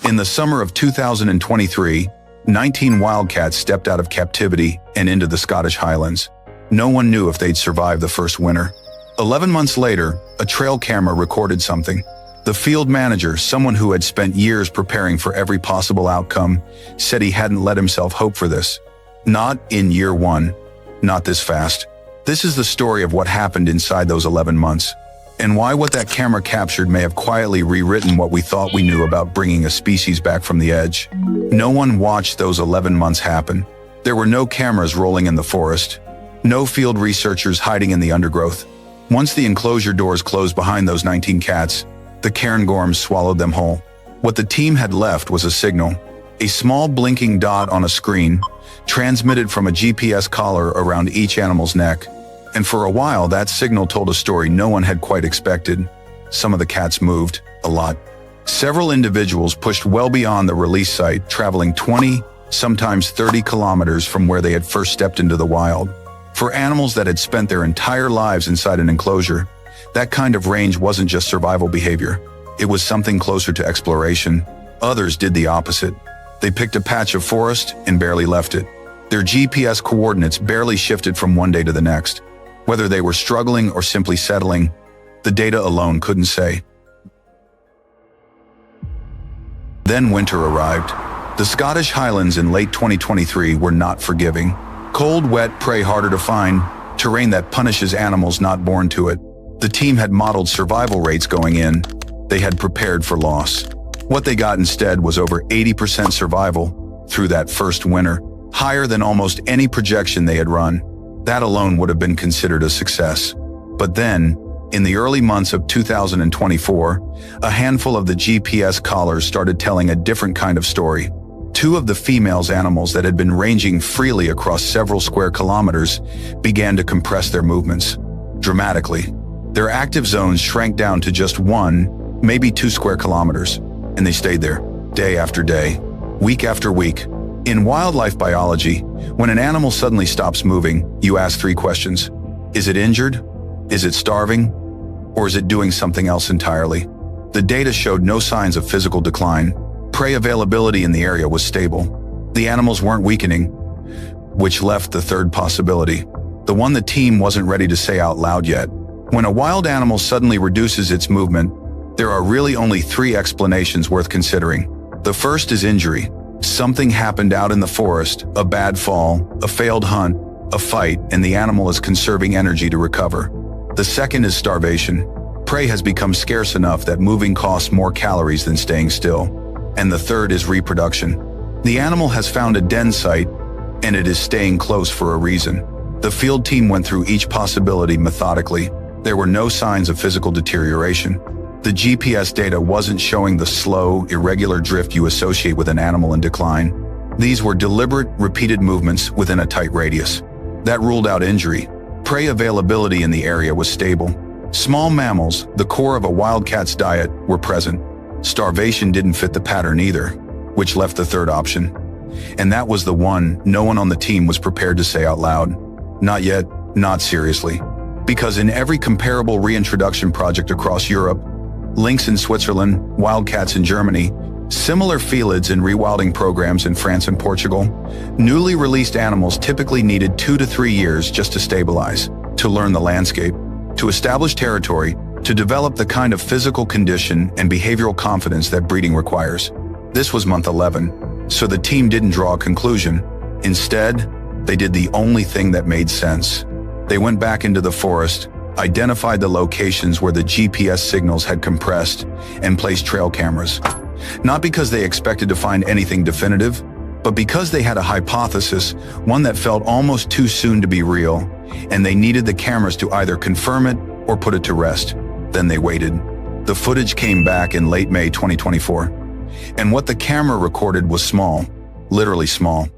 In the summer of 2023, 19 Wildcats stepped out of captivity and into the Scottish Highlands. No one knew if they'd survive the first winter. 11 months later, a trail camera recorded something. The field manager, someone who had spent years preparing for every possible outcome, said he hadn't let himself hope for this. Not in year one. Not this fast. This is the story of what happened inside those 11 months, and why what that camera captured may have quietly rewritten what we thought we knew about bringing a species back from the edge. No one watched those 11 months happen. There were no cameras rolling in the forest, no field researchers hiding in the undergrowth. Once the enclosure doors closed behind those 19 cats, the cairngorms swallowed them whole. What the team had left was a signal, a small blinking dot on a screen, transmitted from a GPS collar around each animal's neck. And for a while, that signal told a story no one had quite expected. Some of the cats moved, a lot. Several individuals pushed well beyond the release site, traveling 20, sometimes 30 kilometers from where they had first stepped into the wild. For animals that had spent their entire lives inside an enclosure, that kind of range wasn't just survival behavior. It was something closer to exploration. Others did the opposite. They picked a patch of forest and barely left it. Their GPS coordinates barely shifted from one day to the next. Whether they were struggling or simply settling, the data alone couldn't say. Then winter arrived. The Scottish Highlands in late 2023 were not forgiving. Cold, wet, prey harder to find, terrain that punishes animals not born to it. The team had modeled survival rates going in. They had prepared for loss. What they got instead was over 80% survival through that first winter, higher than almost any projection they had run. That alone would have been considered a success. But then, in the early months of 2024, a handful of the GPS collars started telling a different kind of story. Two of the females' animals that had been ranging freely across several square kilometers began to compress their movements dramatically. Their active zones shrank down to just 1, maybe 2 square kilometers, and they stayed there, day after day, week after week. In wildlife biology, when an animal suddenly stops moving, you ask 3 questions. Is it injured? Is it starving? Or is it doing something else entirely? The data showed no signs of physical decline. Prey availability in the area was stable. The animals weren't weakening, which left the third possibility, the one the team wasn't ready to say out loud yet. When a wild animal suddenly reduces its movement, there are really only 3 explanations worth considering. The first is injury. Something happened out in the forest, a bad fall, a failed hunt, a fight, and the animal is conserving energy to recover. The second is starvation. Prey has become scarce enough that moving costs more calories than staying still. And the third is reproduction. The animal has found a den site, and it is staying close for a reason. The field team went through each possibility methodically. There were no signs of physical deterioration. The GPS data wasn't showing the slow, irregular drift you associate with an animal in decline. These were deliberate, repeated movements within a tight radius. That ruled out injury. Prey availability in the area was stable. Small mammals, the core of a wildcat's diet, were present. Starvation didn't fit the pattern either, which left the third option. And that was the one no one on the team was prepared to say out loud. Not yet, not seriously. Because in every comparable reintroduction project across Europe, lynx in Switzerland, wildcats in Germany, similar felids in rewilding programs in France and Portugal, newly released animals typically needed 2 to 3 years just to stabilize, to learn the landscape, to establish territory, to develop the kind of physical condition and behavioral confidence that breeding requires. This was month 11, so the team didn't draw a conclusion. Instead, they did the only thing that made sense. They went back into the forest, identified the locations where the GPS signals had compressed, and placed trail cameras. Not because they expected to find anything definitive, but because they had a hypothesis, one that felt almost too soon to be real, and they needed the cameras to either confirm it or put it to rest. Then they waited. The footage came back in late May 2024, and what the camera recorded was small, literally small.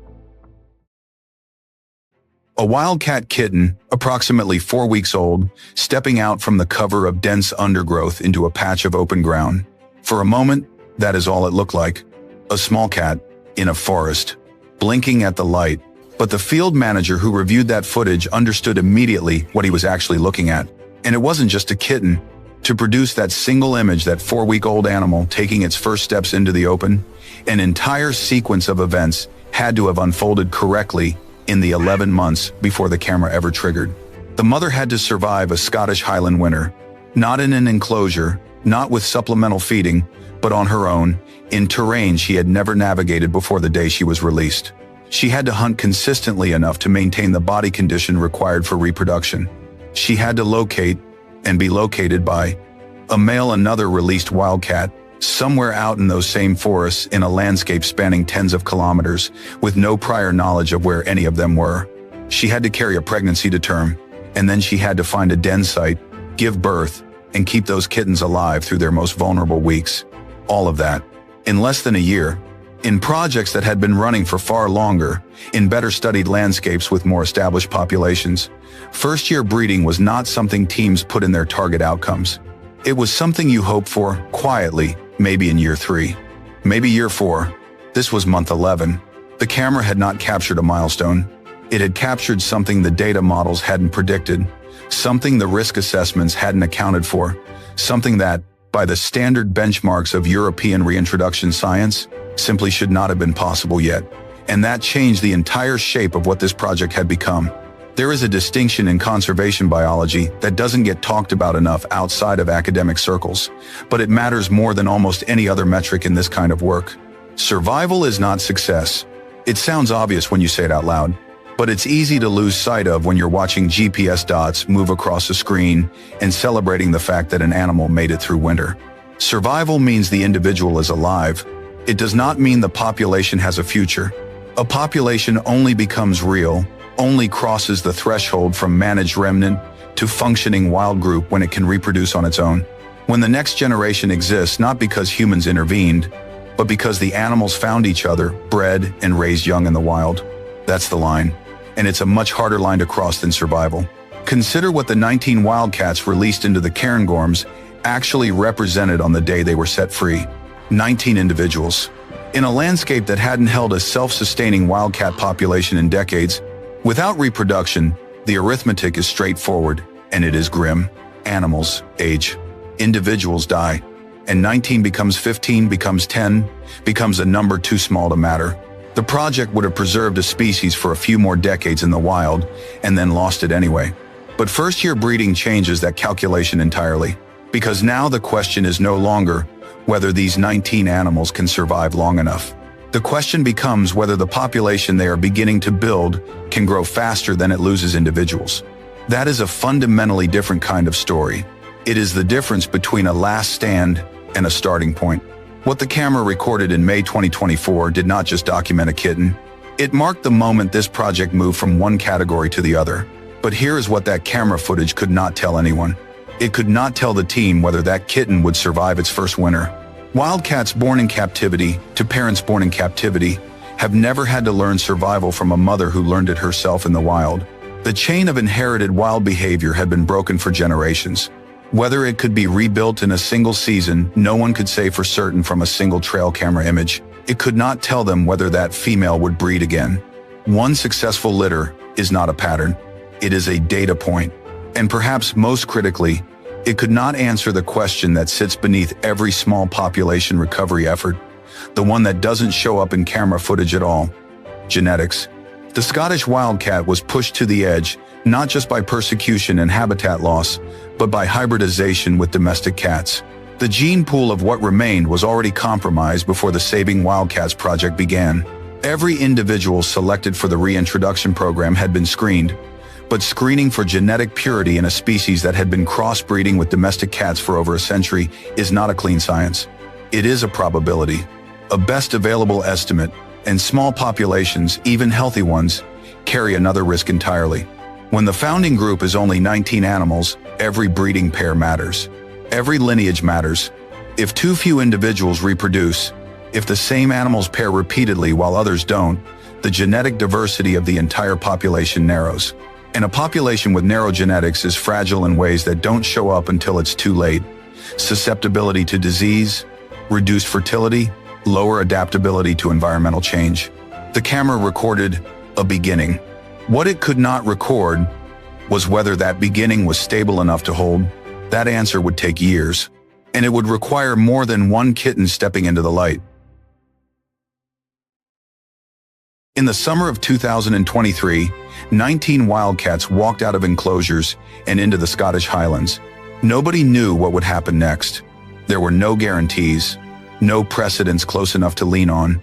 A wildcat kitten, approximately 4 weeks old, stepping out from the cover of dense undergrowth into a patch of open ground. For a moment, that is all it looked like. A small cat, in a forest, blinking at the light. But the field manager who reviewed that footage understood immediately what he was actually looking at. And it wasn't just a kitten. To produce that single image, that 4-week-old animal taking its first steps into the open, an entire sequence of events had to have unfolded correctly in the 11 months before the camera ever triggered. The mother had to survive a Scottish Highland winter, not in an enclosure, not with supplemental feeding, but on her own, in terrain she had never navigated before the day she was released. She had to hunt consistently enough to maintain the body condition required for reproduction. She had to locate, and be located by, a male another released wildcat, somewhere out in those same forests in a landscape spanning tens of kilometers, with no prior knowledge of where any of them were. She had to carry a pregnancy to term, and then she had to find a den site, give birth, and keep those kittens alive through their most vulnerable weeks. All of that, in less than a year, in projects that had been running for far longer, in better studied landscapes with more established populations. First-year breeding was not something teams put in their target outcomes. It was something you hoped for, quietly, maybe in year 3, maybe year 4. This was month 11. The camera had not captured a milestone. It had captured something the data models hadn't predicted, something the risk assessments hadn't accounted for, something that, by the standard benchmarks of European reintroduction science, simply should not have been possible yet. And that changed the entire shape of what this project had become. There is a distinction in conservation biology that doesn't get talked about enough outside of academic circles, but it matters more than almost any other metric in this kind of work. Survival is not success. It sounds obvious when you say it out loud, but it's easy to lose sight of when you're watching GPS dots move across a screen and celebrating the fact that an animal made it through winter. Survival means the individual is alive. It does not mean the population has a future. A population only becomes real, only crosses the threshold from managed remnant to functioning wild group when it can reproduce on its own. When the next generation exists not because humans intervened, but because the animals found each other, bred, and raised young in the wild. That's the line. And it's a much harder line to cross than survival. Consider what the 19 wildcats released into the cairngorms actually represented on the day they were set free. 19 individuals. In a landscape that hadn't held a self-sustaining wildcat population in decades, without reproduction, the arithmetic is straightforward, and it is grim. Animals age. Individuals die. And 19 becomes 15, becomes 10, becomes a number too small to matter. The project would have preserved a species for a few more decades in the wild, and then lost it anyway. But first-year breeding changes that calculation entirely. Because now the question is no longer whether these 19 animals can survive long enough. The question becomes whether the population they are beginning to build can grow faster than it loses individuals. That is a fundamentally different kind of story. It is the difference between a last stand and a starting point. What the camera recorded in May 2024 did not just document a kitten. It marked the moment this project moved from one category to the other. But here is what that camera footage could not tell anyone. It could not tell the team whether that kitten would survive its first winter. Wildcats born in captivity to parents born in captivity have never had to learn survival from a mother who learned it herself in the wild. The chain of inherited wild behavior had been broken for generations. Whether it could be rebuilt in a single season, no one could say for certain from a single trail camera image. It could not tell them whether that female would breed again. One successful litter is not a pattern. It is a data point. And perhaps most critically, it could not answer the question that sits beneath every small population recovery effort, the one that doesn't show up in camera footage at all: genetics. The Scottish wildcat was pushed to the edge, not just by persecution and habitat loss, but by hybridization with domestic cats. The gene pool of what remained was already compromised before the Saving Wildcats project began. Every individual selected for the reintroduction program had been screened, but screening for genetic purity in a species that had been crossbreeding with domestic cats for over a century is not a clean science. It is a probability, a best available estimate, and small populations, even healthy ones, carry another risk entirely. When the founding group is only 19 animals, every breeding pair matters. Every lineage matters. If too few individuals reproduce, if the same animals pair repeatedly while others don't, the genetic diversity of the entire population narrows. And a population with narrow genetics is fragile in ways that don't show up until it's too late. Susceptibility to disease, reduced fertility, lower adaptability to environmental change. The camera recorded a beginning. What it could not record was whether that beginning was stable enough to hold. That answer would take years, and it would require more than one kitten stepping into the light. In the summer of 2023, 19 wildcats walked out of enclosures and into the Scottish Highlands. Nobody knew what would happen next. There were no guarantees, no precedents close enough to lean on,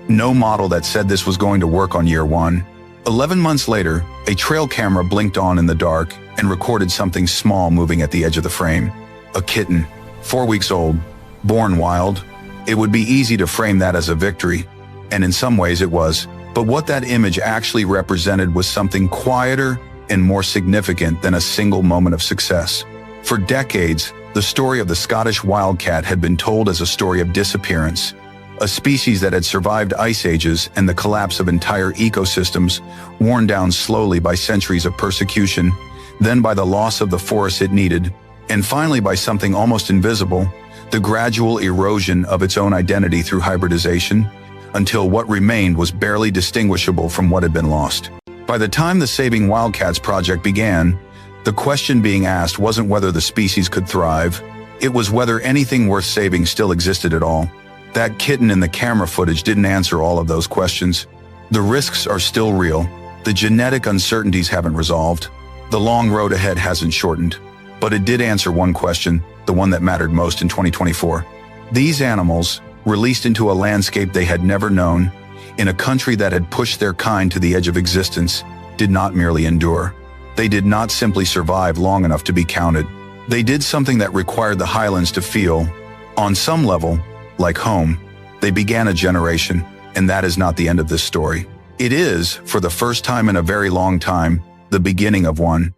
no model that said this was going to work on year one. 11 months later, a trail camera blinked on in the dark and recorded something small moving at the edge of the frame. A kitten, 4 weeks old, born wild. It would be easy to frame that as a victory, and in some ways it was. But what that image actually represented was something quieter and more significant than a single moment of success. For decades, the story of the Scottish wildcat had been told as a story of disappearance, a species that had survived ice ages and the collapse of entire ecosystems, worn down slowly by centuries of persecution, then by the loss of the forests it needed, and finally by something almost invisible, the gradual erosion of its own identity through hybridization, until what remained was barely distinguishable from what had been lost. By the time the Saving Wildcats project began, the question being asked wasn't whether the species could thrive, it was whether anything worth saving still existed at all. That kitten in the camera footage didn't answer all of those questions. The risks are still real, the genetic uncertainties haven't resolved, the long road ahead hasn't shortened. But it did answer one question, the one that mattered most in 2024. These animals, released into a landscape they had never known, in a country that had pushed their kind to the edge of existence, did not merely endure. They did not simply survive long enough to be counted. They did something that required the Highlands to feel, on some level, like home. They began a generation, and that is not the end of this story. It is, for the first time in a very long time, the beginning of one.